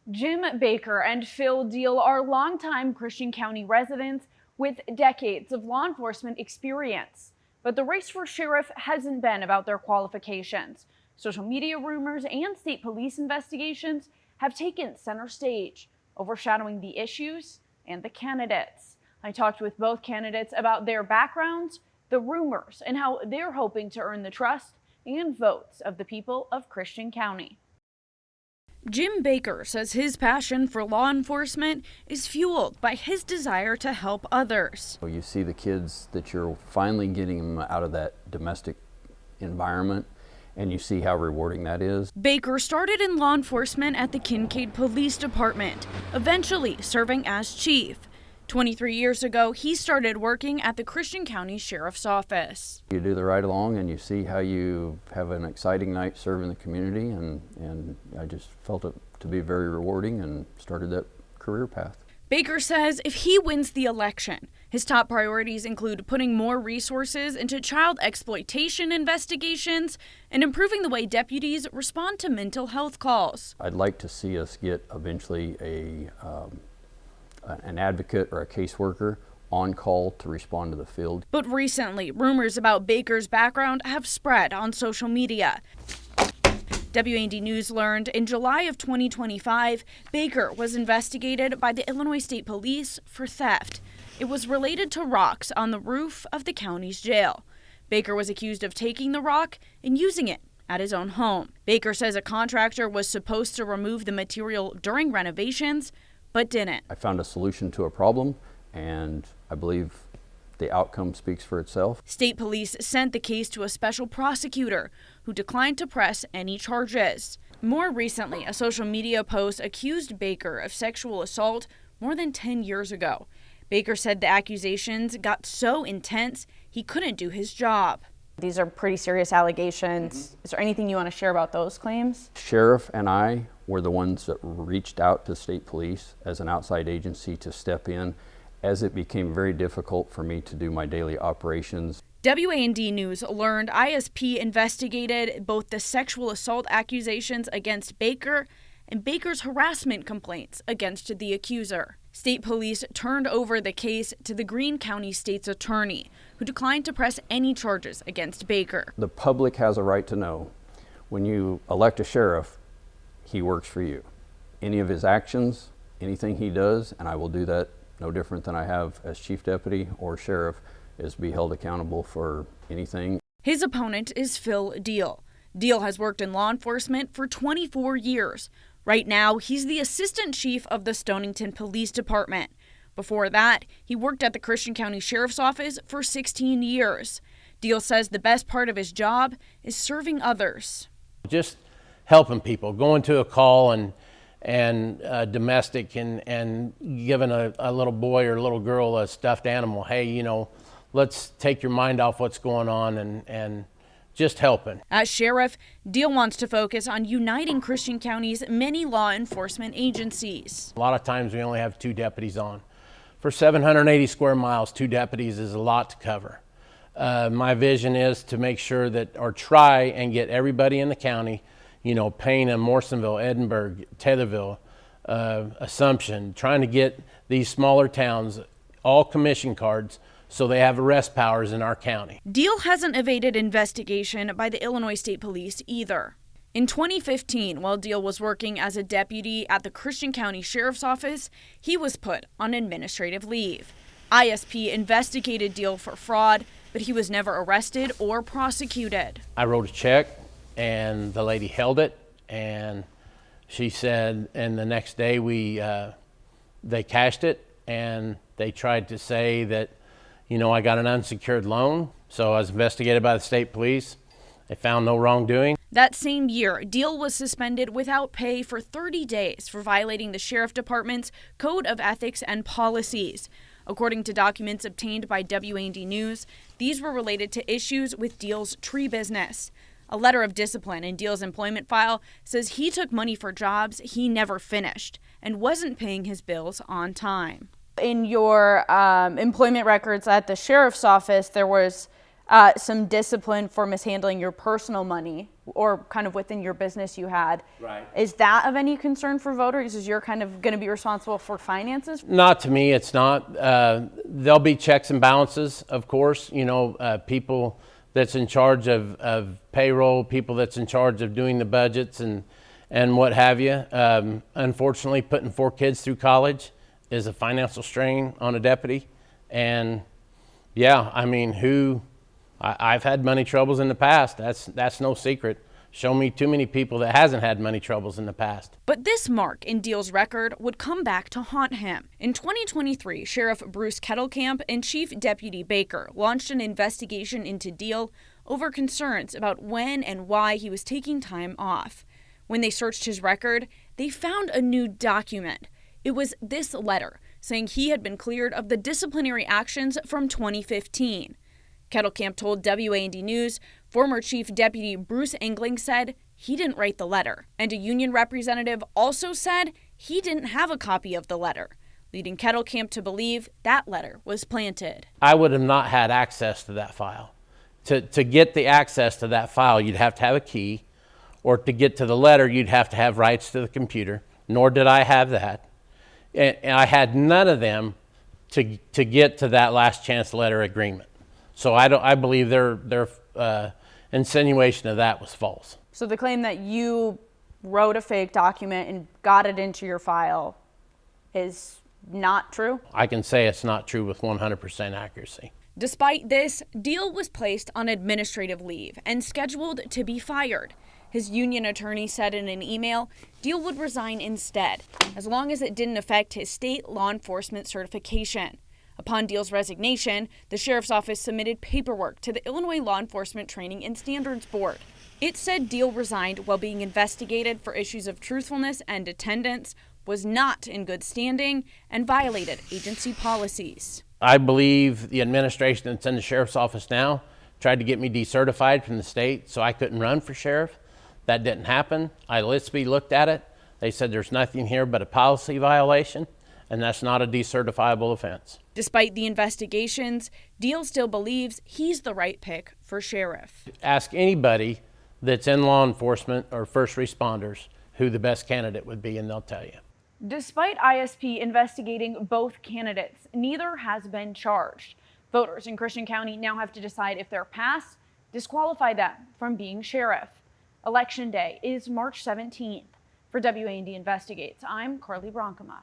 Jim Baker and Phil Deal are longtime Christian County residents with decades of law enforcement experience. But the race for sheriff hasn't been about their qualifications. Social media rumors and state police investigations have taken center stage, overshadowing the issues and the candidates. I talked with both candidates about their backgrounds, the rumors, and how they're hoping to earn the trust and votes of the people of Christian County. Jim Baker says his passion for law enforcement is fueled by his desire to help others. You see the kids that you're finally getting them out of that domestic environment, and you see how rewarding that is. Baker started in law enforcement at the Kincaid Police Department, eventually serving as chief. 23 years ago, he started working at the Christian County Sheriff's Office. You do the ride along and you see how you have an exciting night serving the community, and I just felt it to be very rewarding and started that career path. Baker says if he wins the election, his top priorities include putting more resources into child exploitation investigations and improving the way deputies respond to mental health calls. I'd like to see us get eventually an advocate or a caseworker on call to respond to the field. But recently, rumors about Baker's background have spread on social media. WAND News learned in July of 2025, Baker was investigated by the Illinois State Police for theft. It was related to rocks on the roof of the county's jail. Baker was accused of taking the rock and using it at his own home. Baker says a contractor was supposed to remove the material during renovations, but didn't. I found a solution to a problem, and I believe the outcome speaks for itself. State police sent the case to a special prosecutor who declined to press any charges. More recently, a social media post accused Baker of sexual assault more than 10 years ago. Baker said the accusations got so intense he couldn't do his job. These are pretty serious allegations. Is there anything you want to share about those claims? Sheriff and I were the ones that reached out to state police as an outside agency to step in as it became very difficult for me to do my daily operations. WAND News learned ISP investigated both the sexual assault accusations against Baker and Baker's harassment complaints against the accuser. State police turned over the case to the Greene County State's attorney, who declined to press any charges against Baker. The public has a right to know when you elect a sheriff, he works for you. Any of his actions, anything he does, and I will do that no different than I have as chief deputy or sheriff, is be held accountable for anything. His opponent is Phil Deal. Deal has worked in law enforcement for 24 years. Right now, he's the assistant chief of the Stonington Police Department. Before that, he worked at the Christian County Sheriff's Office for 16 years. Deal says the best part of his job is serving others. Just helping people, going to a call and domestic and giving a little boy or a little girl a stuffed animal. Hey, you know, let's take your mind off what's going on and just helping. As sheriff, Deal wants to focus on uniting Christian County's many law enforcement agencies. A lot of times we only have 2 deputies on. For 780 square miles, 2 deputies is a lot to cover. My vision is to make sure that, or try and get everybody in the county, you know, Payne and Morrisonville, Edinburgh, Taylorville, Assumption, trying to get these smaller towns all commission cards so they have arrest powers in our county. Deal hasn't evaded investigation by the Illinois State Police either. In 2015, while Deal was working as a deputy at the Christian County Sheriff's Office, he was put on administrative leave. ISP investigated Deal for fraud, but he was never arrested or prosecuted. I wrote a check and the lady held it, and she said, and the next day they cashed it, and they tried to say that, you know, I got an unsecured loan. So I was investigated by the state police. They found no wrongdoing. That same year, Deal was suspended without pay for 30 days for violating the Sheriff Department's Code of Ethics and Policies. According to documents obtained by WAND News, these were related to issues with Deal's tree business. A letter of discipline in Deal's employment file says he took money for jobs he never finished and wasn't paying his bills on time. In your employment records at the sheriff's office, there was some discipline for mishandling your personal money or kind of within your business you had. Right. Is that of any concern for voters? Is you're kind of going to be responsible for finances? Not to me, it's not. There'll be checks and balances, of course. You know, people that's in charge of payroll, people that's in charge of doing the budgets and what have you. Unfortunately, putting 4 kids through college is a financial strain on a deputy. And yeah, I mean, I've had money troubles in the past. That's no secret. Show me too many people that hasn't had money troubles in the past. But this mark in Deal's record would come back to haunt him. In 2023, Sheriff Bruce Kettlecamp and Chief Deputy Baker launched an investigation into Deal over concerns about when and why he was taking time off. When they searched his record, they found a new document. It was this letter saying he had been cleared of the disciplinary actions from 2015. Kettlecamp told WAND News former Chief Deputy Bruce Engling said he didn't write the letter, and a union representative also said he didn't have a copy of the letter, leading Kettlecamp to believe that letter was planted. I would have not had access to that file. To get the access to that file, you'd have to have a key, or to get to the letter, you'd have to have rights to the computer, nor did I have that. And I had none of them to get to that last chance letter agreement. So I believe their insinuation of that was false. So the claim that you wrote a fake document and got it into your file is not true? I can say it's not true with 100% accuracy. Despite this, Deal was placed on administrative leave and scheduled to be fired. His union attorney said in an email Deal would resign instead, as long as it didn't affect his state law enforcement certification. Upon Deal's resignation, the sheriff's office submitted paperwork to the Illinois Law Enforcement Training and Standards Board. It said Deal resigned while being investigated for issues of truthfulness and attendance, was not in good standing, and violated agency policies. I believe the administration that's in the sheriff's office now tried to get me decertified from the state so I couldn't run for sheriff. That didn't happen. ILSB looked at it. They said there's nothing here but a policy violation, and that's not a decertifiable offense. Despite the investigations, Deal still believes he's the right pick for sheriff. Ask anybody that's in law enforcement or first responders who the best candidate would be, and they'll tell you. Despite ISP investigating both candidates, neither has been charged. Voters in Christian County now have to decide if their past disqualify them from being sheriff. Election day is March 17th. For WAND Investigates, I'm Carlee Bronkema.